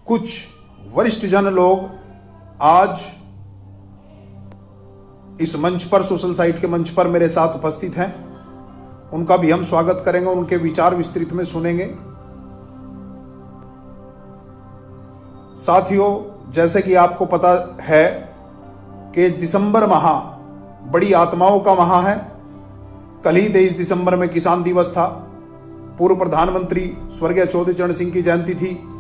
कुछ वरिष्ठ जन लोग आज इस मंच पर, सोशल साइट के मंच पर मेरे साथ उपस्थित हैं। उनका भी हम स्वागत करेंगे, उनके विचार विस्तृत में सुनेंगे। साथियों, जैसे कि आपको पता है कि दिसंबर माह बड़ी आत्माओं का माह है। कल ही 23 दिसंबर में किसान दिवस था। पूर्व प्रधानमंत्री स्वर्गीय चौधरी चरण सिंह की जयंती थी।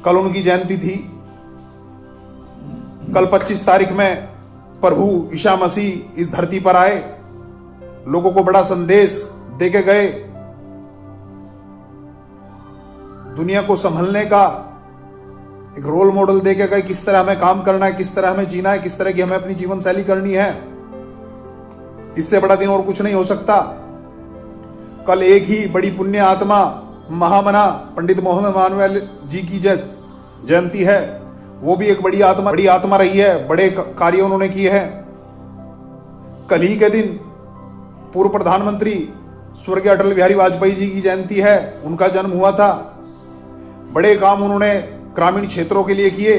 कल उनकी जयंती थी। कल 25 तारीख में प्रभु ईसा मसीह इस धरती पर आए, लोगों को बड़ा संदेश देके गए, दुनिया को संभलने का एक रोल मॉडल देके गए, किस तरह हमें काम करना है, किस तरह हमें जीना है, किस तरह की हमें अपनी जीवन शैली करनी है। इससे बड़ा दिन और कुछ नहीं हो सकता। कल एक ही बड़ी पुण्य आत्मा महामना पंडित मोहन मालवीय जी की जयंती है। वो भी एक बड़ी आत्मा रही है, बड़े कार्य उन्होंने किए हैं। कल ही के दिन पूर्व प्रधानमंत्री स्वर्गीय अटल बिहारी वाजपेयी जी की जयंती है, उनका जन्म हुआ था। बड़े काम उन्होंने ग्रामीण क्षेत्रों के लिए किए।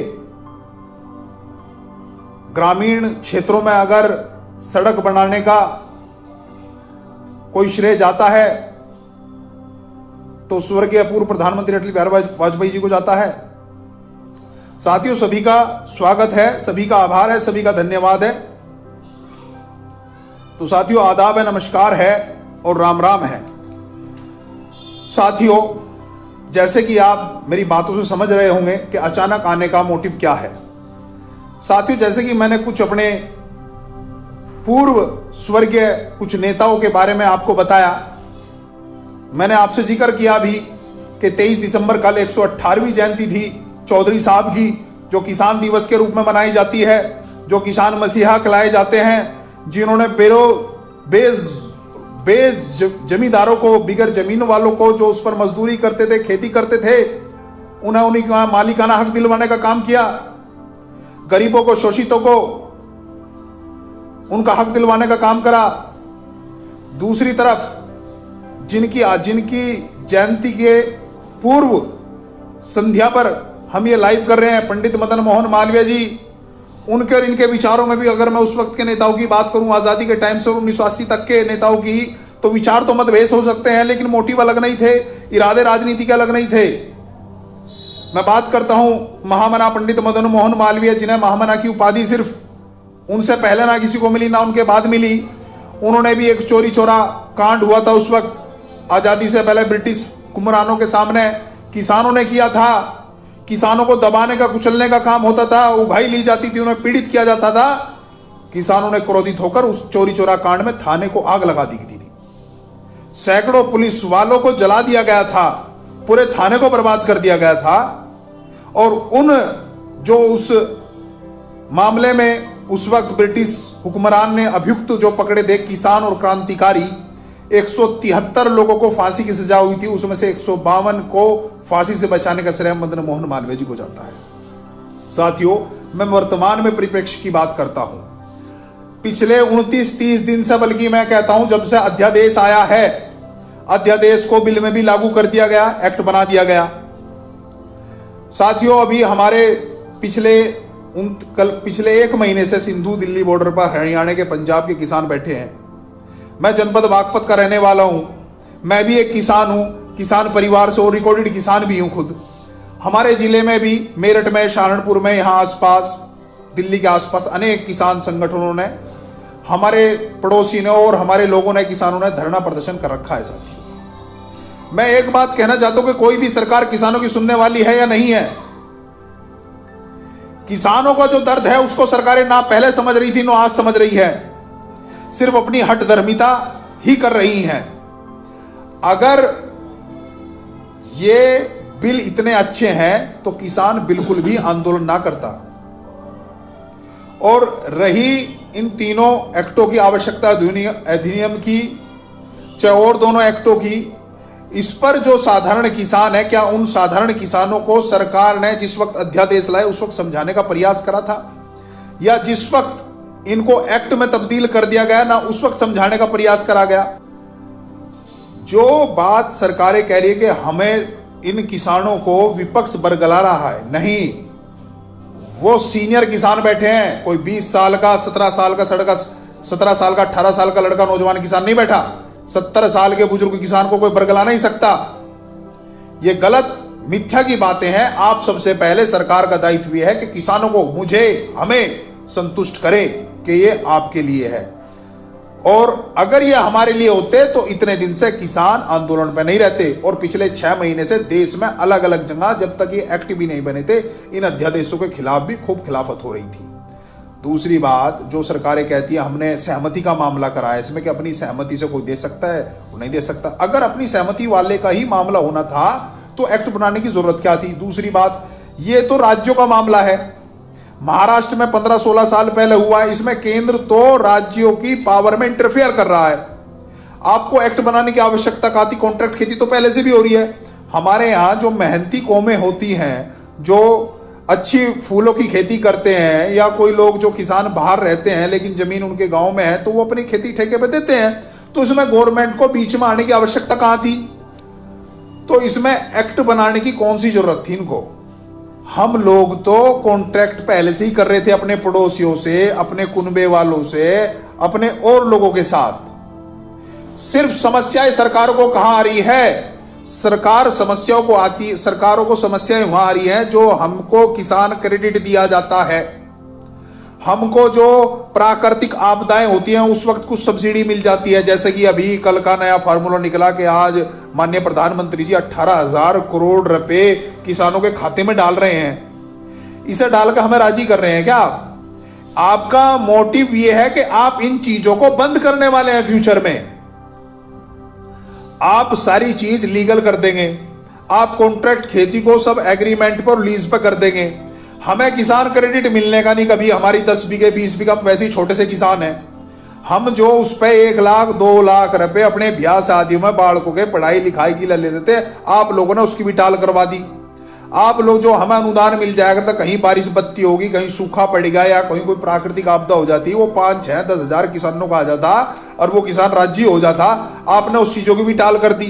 ग्रामीण क्षेत्रों में अगर सड़क बनाने का कोई श्रेय जाता है तो स्वर्गीय पूर्व प्रधानमंत्री अटल बिहारी वाजपेयी जी को जाता है। साथियों, सभी का स्वागत है, सभी का आभार है, सभी का धन्यवाद है। तो साथियों, आदाब है, नमस्कार है और राम राम है। साथियों, जैसे कि आप मेरी बातों से समझ रहे होंगे कि अचानक आने का मोटिव क्या है। साथियों, जैसे कि मैंने कुछ अपने पूर्व स्वर्गीय कुछ नेताओं के बारे में आपको बताया, मैंने आपसे जिक्र किया भी कि 23 दिसंबर कल 118वीं जयंती थी चौधरी साहब की, जो किसान दिवस के रूप में मनाई जाती है, जो किसान मसीहा कहलाए जाते हैं, जिन्होंने जमींदारों को, बिगर जमीन वालों को, जो उस पर मजदूरी करते थे, खेती करते थे, उन्हें उन्हीं का मालिकाना हक दिलवाने का काम किया। गरीबों को, शोषितों को उनका हक दिलवाने का काम करा। दूसरी तरफ जिनकी जयंती के पूर्व संध्या पर हम ये लाइव कर रहे हैं, पंडित मदन मोहन मालवीय जी, उनके और इनके विचारों में भी अगर मैं उस वक्त के नेताओं की बात करूं, आजादी के टाइम से 1980 तक के नेताओं की, तो विचार तो मतभेद हो सकते हैं, लेकिन मोटिव अलग नहीं थे, इरादे राजनीति के अलग नहीं थे। मैं बात करता हूं महामना पंडित मदन मोहन मालवीय, जिन्हें महामना की उपाधि सिर्फ उनसे पहले ना किसी को मिली, ना उनके बाद मिली। उन्होंने भी एक चोरी चोरा कांड हुआ था उस वक्त, आजादी से पहले ब्रिटिश हुक्मरानों के सामने किसानों ने किया था। किसानों को दबाने का, कुचलने का काम होता था, उभाई ली जाती थी, उन्हें पीड़ित किया जाता था। किसानों ने क्रोधित होकर उस चोरी चोरा कांड में थाने को आग लगा दी थी। सैकड़ों पुलिस वालों को जला दिया गया था, पूरे थाने को बर्बाद कर दिया गया था। और उन जो उस मामले में उस वक्त ब्रिटिश हुक्मरान ने अभियुक्त जो पकड़े थे, किसान और क्रांतिकारी, 173 लोगों को फांसी की सजा हुई थी। उसमें से 152 को फांसी से बचाने का श्रेय मदन मोहन मालवीय जी को जाता है। साथियों, मैं वर्तमान में परिप्रेक्ष्य की बात करता हूं। पिछले 29-30 दिन से, बल्कि मैं कहता हूं जब से अध्यादेश आया है, अध्यादेश को बिल में भी लागू कर दिया गया, एक्ट बना दिया गया। साथियों, अभी हमारे पिछले 1 महीने से सिंधु दिल्ली बॉर्डर पर हरियाणा के, पंजाब के किसान बैठे हैं। मैं जनपद बागपत का रहने वाला हूं। मैं भी एक किसान हूं, किसान परिवार से, और रिकॉर्डेड किसान भी हूं खुद। हमारे जिले में भी, मेरठ में, सहारनपुर में, यहाँ आसपास, दिल्ली के आसपास अनेक किसान संगठनों ने, हमारे पड़ोसी ने और हमारे लोगों ने, किसानों ने धरना प्रदर्शन कर रखा है। साथियों, मैं एक बात कहना चाहता हूं कि कोई भी सरकार किसानों की सुनने वाली है या नहीं है। किसानों का जो दर्द है उसको सरकारें ना पहले समझ रही थी, ना आज समझ रही है। सिर्फ अपनी हठधर्मिता ही कर रही हैं। अगर ये बिल इतने अच्छे हैं तो किसान बिल्कुल भी आंदोलन ना करता। और रही इन तीनों एक्टों की आवश्यकता, अधिनियम की, चाहे और दोनों एक्टों की, इस पर जो साधारण किसान है, क्या उन साधारण किसानों को सरकार ने जिस वक्त अध्यादेश लाए उस वक्त समझाने का प्रयास करा था? या जिस वक्त इनको एक्ट में तब्दील कर दिया गया ना, उस वक्त समझाने का प्रयास करा गया? जो बात सरकारें कह रही है कि हमें इन किसानों को विपक्ष बरगला रहा है, नहीं। वो सीनियर किसान बैठे हैं, कोई 20 साल का 17 साल का 17 साल का 18 साल का लड़का नौजवान किसान नहीं बैठा। 70 साल के बुजुर्ग किसान को कोई बरगला नहीं सकता। ये गलत मिथ्या की बातें हैं। आप सबसे पहले सरकार का दायित्व यह है कि किसानों को, मुझे, हमें संतुष्ट करे कि ये आपके लिए है। और अगर ये हमारे लिए होते तो इतने दिन से किसान आंदोलन पे नहीं रहते। और पिछले 6 महीने से देश में अलग अलग जगह, जब तक ये एक्ट भी नहीं बने थे, इन अध्यादेशों के खिलाफ भी खूब खिलाफत हो रही थी। दूसरी बात, जो सरकारें कहती है हमने सहमति का मामला कराया, इसमें कि अपनी सहमति से कोई दे सकता है? वो नहीं दे सकता। अगर अपनी सहमति वाले का ही मामला होना था तो एक्ट बनाने की जरूरत क्या थी? दूसरी बात, ये तो राज्यों का मामला है। महाराष्ट्र में 15-16 साल पहले हुआ है। इसमें केंद्र तो राज्यों की पावर में इंटरफेयर कर रहा है। आपको एक्ट बनाने की आवश्यकता कहाँ थी? कॉन्ट्रैक्ट खेती तो पहले से भी हो रही है। हमारे यहाँ जो मेहनती कौमें होती हैं, जो अच्छी फूलों की खेती करते हैं, या कोई लोग जो किसान बाहर रहते हैं लेकिन जमीन उनके गांव में है, तो वो अपनी खेती ठेके पे देते हैं। तो इसमें गवर्नमेंट को बीच में आने की आवश्यकता कहाँ थी? तो इसमें एक्ट बनाने की कौन सी जरूरत थी इनको? हम लोग तो कॉन्ट्रैक्ट पहले से ही कर रहे थे अपने पड़ोसियों से, अपने कुनबे वालों से, अपने और लोगों के साथ। सिर्फ समस्याएं सरकार को कहां आ रही है? सरकारों को समस्याएं वहां आ रही हैं जो हमको किसान क्रेडिट दिया जाता है। हमको जो प्राकृतिक आपदाएं होती हैं उस वक्त कुछ सब्सिडी मिल जाती है। जैसे कि अभी कल का नया फार्मूला निकला कि आज माननीय प्रधानमंत्री जी 18,000 करोड़ रुपए किसानों के खाते में डाल रहे हैं। इसे डालकर हमें राजी कर रहे हैं क्या? आपका मोटिव यह है कि आप इन चीजों को बंद करने वाले हैं। फ्यूचर में आप सारी चीज लीगल कर देंगे। आप कॉन्ट्रैक्ट खेती को सब एग्रीमेंट पर, लीज पर कर देंगे। हमें किसान क्रेडिट मिलने का नहीं कभी। हमारी 10 बीघे 20 बीघा वैसे ही छोटे से किसान हैं। हम जो उस पे 1 लाख 2 लाख रुपए अपने ब्याह शादियों में बालकों के पढ़ाई लिखाई के लिए ले देते, आप लोगों ने उसकी भी टाल करवा दी। आप लोग जो हमें अनुदान मिल जाएगा, तो कहीं बारिश बत्ती होगी, कहीं सूखा पड़ेगा या कहीं कोई प्राकृतिक आपदा हो जाती है, वो 5, 6, 10 हजार किसानों का आ जाता और वो किसान राज्य हो जाता। आपने उस चीजों की भी टाल कर दी।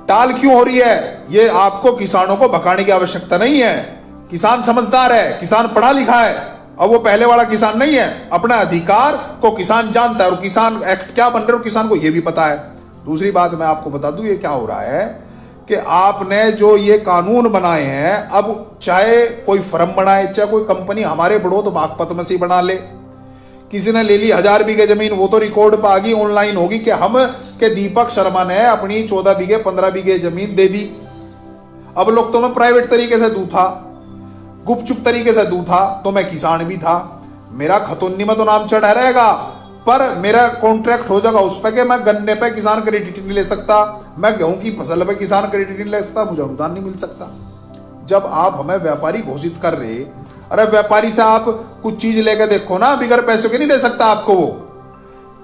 टाल क्यों हो रही है? ये आपको किसानों को भगाने की आवश्यकता नहीं है। किसान समझदार है, किसान पढ़ा लिखा है। अब वो पहले वाला किसान नहीं है। अपना अधिकार को किसान जानता है और किसान एक्ट क्या बन रहे हो किसान को ये भी पता है। दूसरी बात मैं आपको बता दूं, ये क्या हो रहा है कि आपने जो ये कानून बनाए हैं, अब चाहे कोई फर्म बनाए, चाहे कोई कंपनी हमारे बड़ौद बागपत में से बना ले, किसी ने ले ली 1000 बीघे जमीन, वो तो रिकॉर्ड पर आ गई, ऑनलाइन होगी कि हम के दीपक शर्मा ने अपनी 14 बीघे 15 बीघे जमीन दे दी। अब लोग तो मैं प्राइवेट तरीके से दूं था, गुपचुप तरीके से दूं था, तो मैं किसान भी था। मेरा खतौनी में तो नाम चढ़ा रहेगा, पर मेरा कॉन्ट्रैक्ट हो जाएगा उस पर कि मैं गन्ने पे किसान क्रेडिट नहीं ले सकता, मैं गेहूं की फसल पे किसान क्रेडिट नहीं ले सकता, मुझे अनुदान नहीं मिल सकता। जब आप हमें व्यापारी घोषित कर रहे, अरे व्यापारी से आप कुछ चीज लेकर देखो ना, बिगर पैसों के नहीं दे सकता आपको वो।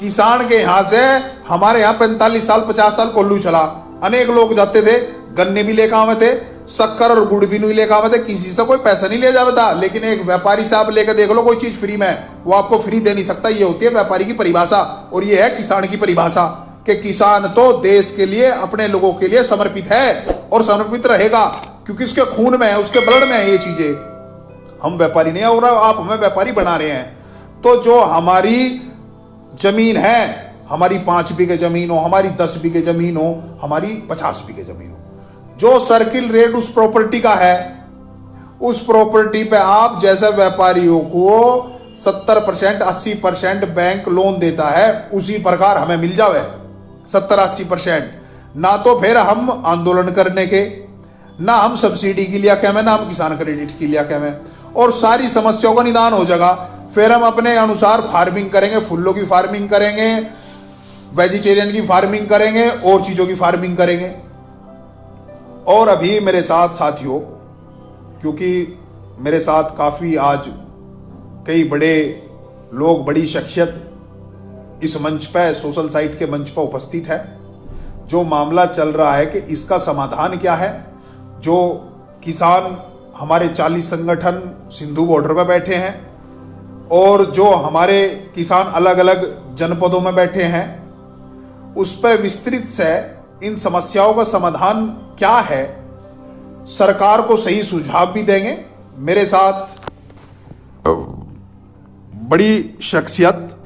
किसान के यहां से हमारे यहाँ 45 साल 50 साल कोल्लू चला। अनेक लोग जाते थे, गन्ने भी लेकर आवे थे, शक्कर और गुड़ भी नहीं लेकर आवे थे, किसी से कोई पैसा नहीं ले जाता था। लेकिन एक व्यापारी से आप लेकर देख लो कोई चीज फ्री में, वो आपको फ्री दे नहीं सकता। ये होती है व्यापारी की परिभाषा, और ये है किसान की परिभाषा कि किसान तो देश के लिए, अपने लोगों के लिए समर्पित है और समर्पित रहेगा, क्योंकि उसके खून में है, उसके ब्लड में है ये चीजें। हम व्यापारी नहीं है और आप हमें व्यापारी बना रहे हैं। तो जो हमारी जमीन है, हमारी 5 बीघे जमीन हो, हमारी 10 बीघे जमीन हो, हमारी 50 बीघे जमीन हो, जो सर्किल रेट उस प्रॉपर्टी का है, उस प्रॉपर्टी पे आप जैसे व्यापारियों को 70% 80% बैंक लोन देता है, उसी प्रकार हमें मिल जावे 70-80%। ना तो फिर हम आंदोलन करने के, ना हम सब्सिडी के लिए क्या में, ना हम किसान क्रेडिट के लिए क्या में, और सारी समस्याओं का निदान हो जाएगा। फिर हम अपने अनुसार फार्मिंग करेंगे, फूलों की फार्मिंग करेंगे, वेजिटेरियन की फार्मिंग करेंगे, और चीजों की फार्मिंग करेंगे। और अभी मेरे साथ साथियों, क्योंकि मेरे साथ काफी आज कई बड़े लोग, बड़ी शख्सियत इस मंच पर, सोशल साइट के मंच पर उपस्थित है। जो मामला चल रहा है कि इसका समाधान क्या है, जो किसान हमारे 40 संगठन सिंधु बॉर्डर पर बैठे हैं, और जो हमारे किसान अलग अलग जनपदों में बैठे हैं, उस पर विस्तृत से इन समस्याओं का समाधान क्या है, सरकार को सही सुझाव भी देंगे। मेरे साथ बड़ी शख्सियत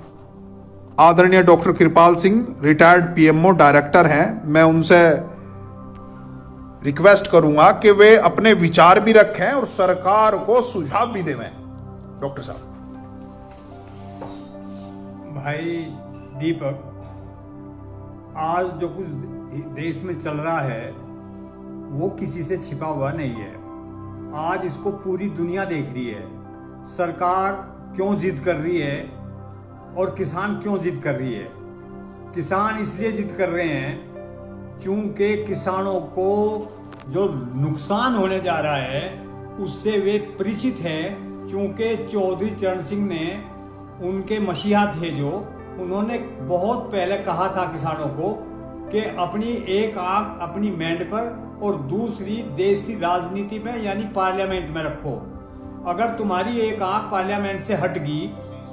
आदरणीय डॉक्टर कृपाल सिंह, रिटायर्ड पीएमओ डायरेक्टर हैं। मैं उनसे रिक्वेस्ट करूंगा कि वे अपने विचार भी रखें और सरकार को सुझाव भी दें। डॉक्टर साहब। भाई दीपक, आज जो कुछ देश में चल रहा है वो किसी से छिपा हुआ नहीं है। आज इसको पूरी दुनिया देख रही है। सरकार क्यों जिद कर रही है और किसान क्यों जिद कर रही है। किसान इसलिए जिद कर रहे हैं क्योंकि किसानों को जो नुकसान होने जा रहा है उससे वे परिचित हैं। क्योंकि चौधरी चरण सिंह ने, उनके मसीहा थे जो, उन्होंने बहुत पहले कहा था किसानों को कि अपनी एक आंख अपनी मेंढ पर और दूसरी देश की राजनीति में यानी पार्लियामेंट में रखो। अगर तुम्हारी एक आंख पार्लियामेंट से हट गई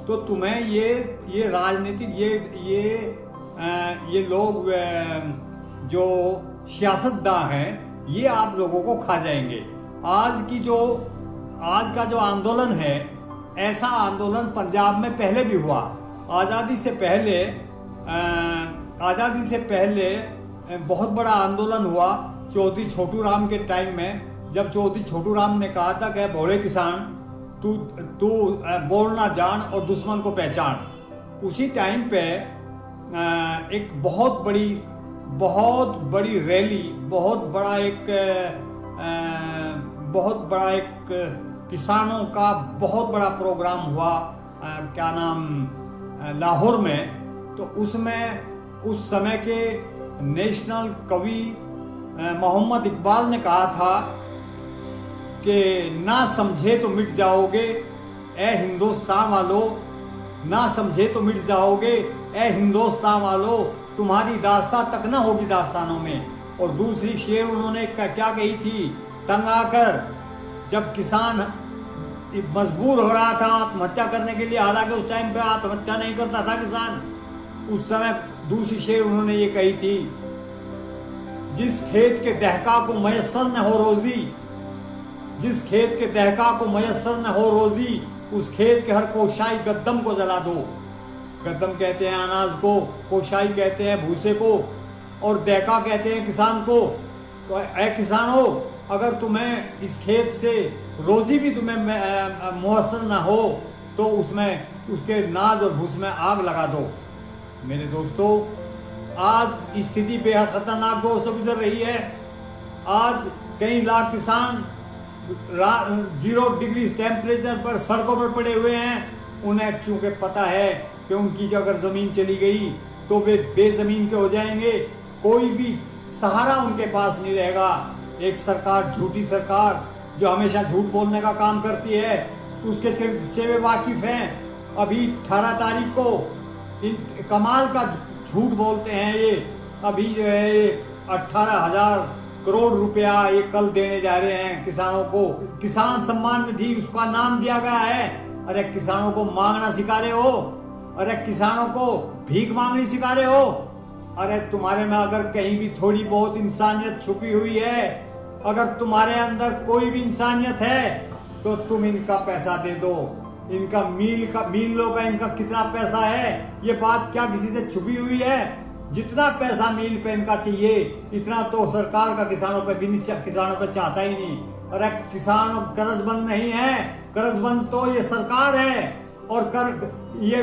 तो तुम्हें ये राजनीतिक ये लोग जो सियासतदान हैं ये आप लोगों को खा जाएंगे। आज का जो आंदोलन है, ऐसा आंदोलन पंजाब में पहले भी हुआ। आज़ादी से पहले बहुत बड़ा आंदोलन हुआ चौधरी छोटू राम के टाइम में, जब चौधरी छोटू राम ने कहा था कि भोले किसान तू बोलना जान और दुश्मन को पहचान। उसी टाइम पे एक बहुत बड़ी रैली, बहुत बड़ा एक किसानों का बहुत बड़ा प्रोग्राम हुआ, क्या नाम, लाहौर में। तो उसमें उस समय के नेशनल कवि मोहम्मद इकबाल ने कहा था कि ना समझे तो मिट जाओगे ए हिंदुस्तान वालों, ना समझे तो मिट जाओगे ए हिंदुस्तान वालों, तुम्हारी दास्तां तक ना होगी दास्तानों में। और दूसरी शेर उन्होंने क्या कही थी, तंग आकर जब किसान मजबूर हो रहा था आत्महत्या करने के लिए, हालांकि उस टाइम पे आत्महत्या नहीं करता था किसान, उस समय दूसरी शेर उन्होंने ये कही थी, जिस खेत के दहका को मयसर न हो रोजी, जिस खेत के दहका को मयसर न हो रोजी, उस खेत के हर कोशाई गद्दम को जला दो। गद्दम कहते हैं अनाज को, कोशाई कहते हैं भूसे को, और दहका कहते हैं किसान को। तो ऐ किसानों, अगर तुम्हें इस खेत से रोजी भी तुम्हें मुयस्सर ना हो तो उसमें उसके नाज और भूस में आग लगा दो। मेरे दोस्तों, आज स्थिति बेहद खतरनाक दौर से गुजर रही है। आज कई लाख किसान 0 डिग्री टेम्परेचर पर सड़कों पर पड़े हुए हैं। उन्हें चूंकि पता है कि उनकी अगर जमीन चली गई तो वे बेजमीन के हो जाएंगे, कोई भी सहारा उनके पास नहीं रहेगा। एक सरकार, झूठी सरकार जो हमेशा झूठ बोलने का काम करती है, उसके से वे वाकिफ हैं। अभी 18 तारीख को कमाल का झूठ बोलते हैं ये। अभी जो है 18,000 करोड़ रुपया ये कल देने जा रहे हैं किसानों को। किसान सम्मान निधि उसका नाम दिया गया है। अरे किसानों को मांगना सिखा रहे हो, अरे किसानों को भीख मांगनी सिखा रहे हो। अरे तुम्हारे में अगर कहीं भी थोड़ी बहुत इंसानियत छुपी हुई है, अगर तुम्हारे अंदर कोई भी इंसानियत है तो तुम इनका पैसा दे दो। इनका मील लो का इनका कितना पैसा है, ये बात क्या किसी से छुपी हुई है? जितना पैसा मील पे इनका चाहिए इतना तो सरकार का किसानों पे भी किसानों पे चाहता ही नहीं। अरे किसानों कर्जबंद नहीं है, कर्जबंद तो ये सरकार है। और ये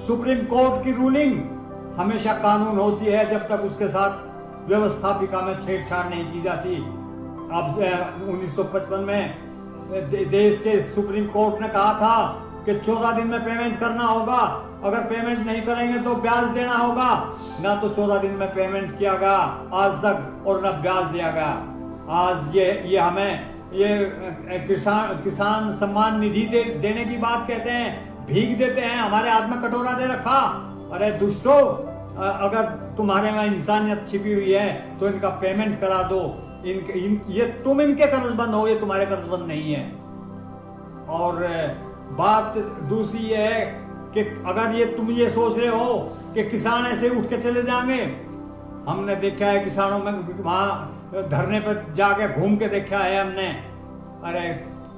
सुप्रीम कोर्ट की रूलिंग हमेशा कानून होती है जब तक उसके साथ व्यवस्थापिका में छेड़छाड़ नहीं की जाती। अब 1955 में देश के सुप्रीम कोर्ट ने कहा था कि 14 दिन में पेमेंट करना होगा, अगर पेमेंट नहीं करेंगे तो ब्याज देना होगा। ना तो 14 दिन में पेमेंट किया गया आज तक और ना ब्याज दिया गया। आज ये हमें ये किसान सम्मान निधि देने की बात कहते हैं, भीख देते हैं, हमारे हाथ में कटोरा दे रखा। अरे दुष्टों, अगर तुम्हारे में इंसानियत छिपी हुई है तो इनका पेमेंट करा दो। ये तुम इनके कर्जबंद हो, ये तुम्हारे कर्जबंद नहीं है। और बात दूसरी ये है कि अगर तुम ये सोच रहे हो कि किसान ऐसे उठ के चले जाएंगे, हमने देखा है किसानों में वहाँ धरने पर जाके घूम के देखा है हमने। अरे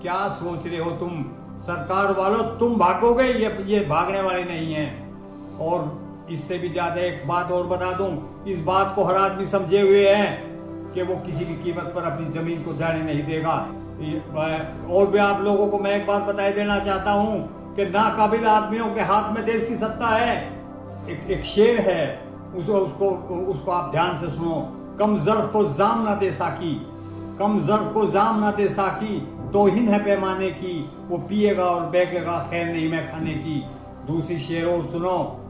क्या सोच रहे हो तुम सरकार वालों, तुम भागोगे, ये भागने वाले नहीं हैं। और इससे भी ज्यादा एक बात और बता दूं, इस बात को हर आदमी समझे हुए है कि वो किसी भी कीमत पर अपनी जमीन को जाने नहीं देगा। और भी आप लोगों को मैं एक बात बताए देना चाहता हूं कि नाकाबिल आदमियों के हाथ में देश की सत्ता है। एक शेर है, उसको आप ध्यान से सुनो। कम ज़र्फ़ को जाम ना दे साकी, कम ज़र्फ़ को जाम ना दे साकी, तौहीन है पैमाने की, वो पिएगा और बेचेगा, खैर नहीं मैं खाने की। दूसरी शेर और सुनो।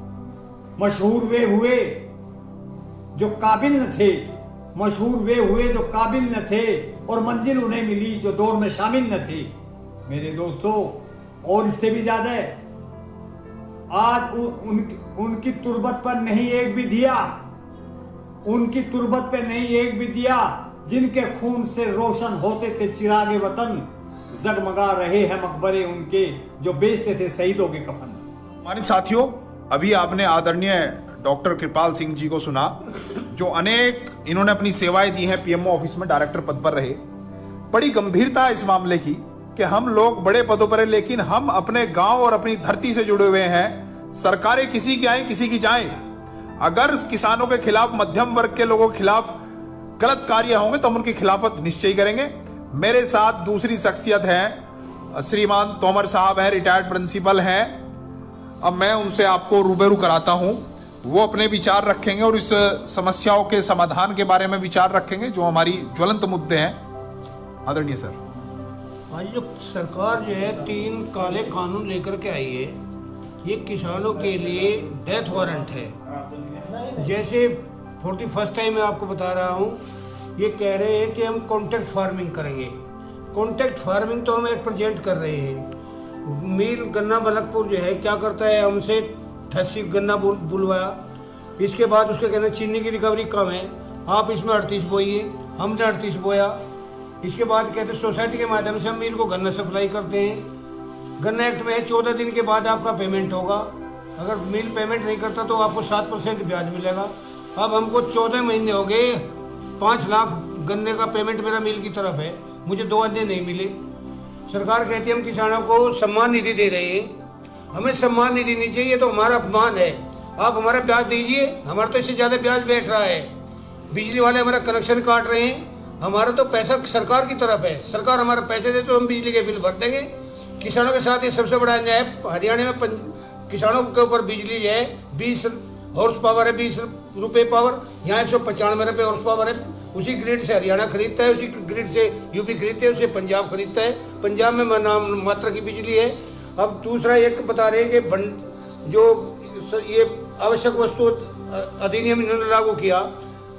मशहूर वे हुए जो काबिल न थे, मशहूर वे हुए जो काबिल न थे, और मंजिल उन्हें मिली जो दौड़ में शामिल न थे। मेरे दोस्तों, और इससे भी ज्यादा है, आज उनकी तुरबत पर नहीं एक भी दिया, उनकी तुरबत पे नहीं एक भी दिया, जिनके खून से रोशन होते थे चिरागे वतन, जगमगा रहे हैं मकबरे उनके जो बेचते थे शहीदों के कफन। हमारे साथियों, अभी आपने आदरणीय डॉक्टर कृपाल सिंह जी को सुना, जो अनेक इन्होंने अपनी सेवाएं दी हैं, पीएमओ ऑफिस में डायरेक्टर पद पर रहे। बड़ी गंभीरता है इस मामले की कि हम लोग बड़े पदों पर हैं, लेकिन हम अपने गांव और अपनी धरती से जुड़े हुए हैं। सरकारें किसी की आए किसी की जाएं, अगर किसानों के खिलाफ, मध्यम वर्ग के लोगों के खिलाफ गलत कार्य होंगे तो हम उनकी खिलाफत निश्चय करेंगे। मेरे साथ दूसरी शख्सियत है, श्रीमान तोमर साहब हैं, रिटायर्ड प्रिंसिपल हैं। अब मैं उनसे आपको रूबरू कराता हूं, वो अपने विचार रखेंगे और इस समस्याओं के समाधान के बारे में विचार रखेंगे जो हमारी ज्वलंत मुद्दे हैं। आदरणीय सर, आज जो सरकार जो है 3 काले कानून लेकर के आई है, ये किसानों के लिए डेथ वारंट है। जैसे 41st टाइम मैं आपको बता रहा हूँ, ये कह रहे हैं कि हम कॉन्ट्रैक्ट फार्मिंग करेंगे। कॉन्ट्रैक्ट फार्मिंग तो हम एट प्रेजेंट कर रहे हैं। मिल गन्ना बलकपुर जो है क्या करता है, हमसे 88 गन्ना बुलवाया, इसके बाद उसके कहना चीनी की रिकवरी कम है, आप इसमें 38 बोइए, हमने 38 बोया। इसके बाद कहते सोसाइटी के माध्यम से हम मिल को गन्ना सप्लाई करते हैं। गन्ना एक्ट में है 14 दिन के बाद आपका पेमेंट होगा, अगर मिल पेमेंट नहीं करता तो आपको 7% ब्याज मिलेगा। अब हमको 14 महीने हो गए, 5 लाख गन्ने का पेमेंट मेरा मिल की तरफ है, मुझे 2 अन्य नहीं मिले। सरकार कहती है हम किसानों को सम्मान निधि दे रहे हैं, हमें सम्मान निधि नहीं चाहिए, तो हमारा अपमान है। आप हमारा ब्याज दीजिए, हमारा तो इससे ज़्यादा ब्याज बैठ रहा है। बिजली वाले हमारा कनेक्शन काट रहे हैं, हमारा तो पैसा सरकार की तरफ है, सरकार हमारा पैसे दे तो हम बिजली के बिल भर देंगे। किसानों के साथ ये सबसे बड़ा अन्याय है। हरियाणा में किसानों के ऊपर बिजली है 20 हॉर्स पावर है, 20 रुपये पावर, यहाँ 195 रुपये हॉर्स पावर है। उसी ग्रिड से हरियाणा खरीदता है, उसी ग्रिड से यूपी खरीदते है, उसे पंजाब खरीदता है। पंजाब में नाम मात्रा की बिजली है। अब दूसरा एक बता रहे हैं कि जो ये आवश्यक वस्तु अधिनियम इन्होंने लागू किया,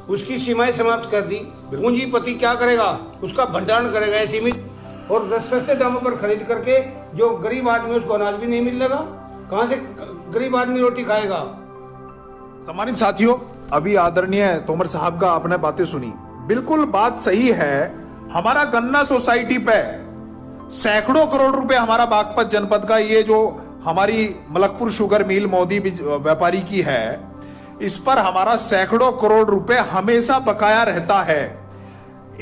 उसकी सीमाएं समाप्त कर दी। पूंजीपति क्या करेगा, उसका भंडारण करेगा सीमित, और सस्ते दामों पर खरीद करके जो गरीब आदमी उसको अनाज भी नहीं मिलेगा, कहाँ से गरीब आदमी रोटी खाएगा। सम्मानित साथियों, अभी आदरणीय तोमर साहब का आपने बातें सुनी, बिल्कुल बात सही है। हमारा गन्ना सोसाइटी पे सैकड़ों करोड़ रुपए, हमारा बागपत जनपद का ये जो हमारी मलकपुर शुगर मिल मोदी व्यापारी की है, इस पर हमारा सैकड़ों करोड़ रुपए हमेशा बकाया रहता है।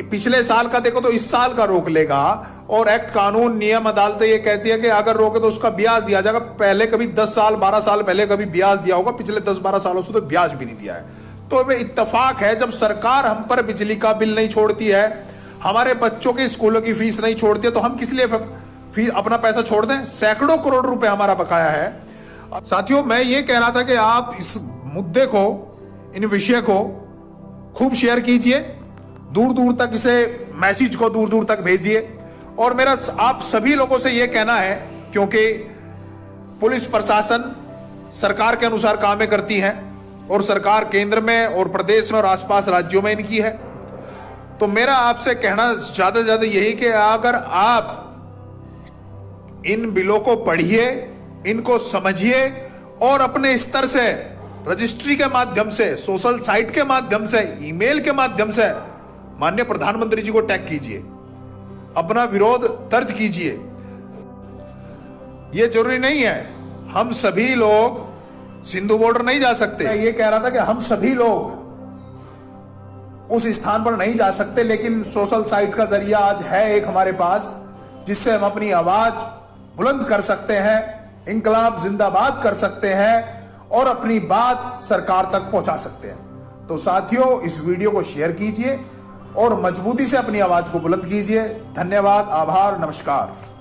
पिछले साल का देखो तो इस साल का रोक लेगा, और एक्ट कानून नियम अदालतें ये कहती है कि अगर रोके तो उसका ब्याज दिया जाएगा। पहले कभी 10 साल 12 साल पहले कभी ब्याज दिया होगा, पिछले 10-12 सालों से तो ब्याज भी नहीं दिया है। तो वे इत्तेफाक है, जब सरकार हम पर बिजली का बिल नहीं छोड़ती है, हमारे बच्चों के स्कूलों की फीस नहीं छोड़ती है, तो हम किस लिए फीस अपना पैसा छोड़ दें। सैकड़ों करोड़ रुपए हमारा बकाया है। साथियों, मैं ये कह रहा था कि आप इस मुद्दे को, इन विषय को खूब शेयर कीजिए, दूर दूर तक इसे मैसेज को दूर दूर तक भेजिए। और मेरा आप सभी लोगों से यह कहना है, क्योंकि पुलिस प्रशासन सरकार के अनुसार कामें करती है, और सरकार केंद्र में और प्रदेश में और आसपास राज्यों में इनकी है, तो मेरा आपसे कहना ज्यादा से ज्यादा यही कि अगर आप इन बिलों को पढ़िए, इनको समझिए, और अपने स्तर से रजिस्ट्री के माध्यम से, सोशल साइट के माध्यम से, ईमेल के माध्यम से माननीय प्रधानमंत्री जी को टैग कीजिए, अपना विरोध दर्ज कीजिए। यह जरूरी नहीं है हम सभी लोग सिंधु बॉर्डर नहीं जा सकते। मैं ये कह रहा था कि हम सभी लोग उस स्थान पर नहीं जा सकते, लेकिन सोशल साइट का जरिया आज है एक हमारे पास, जिससे हम अपनी आवाज बुलंद कर सकते हैं, इंकलाब जिंदाबाद कर सकते हैं और अपनी बात सरकार तक पहुंचा सकते हैं। तो साथियों, इस वीडियो को शेयर कीजिए और मजबूती से अपनी आवाज को बुलंद कीजिए। धन्यवाद, आभार, नमस्कार।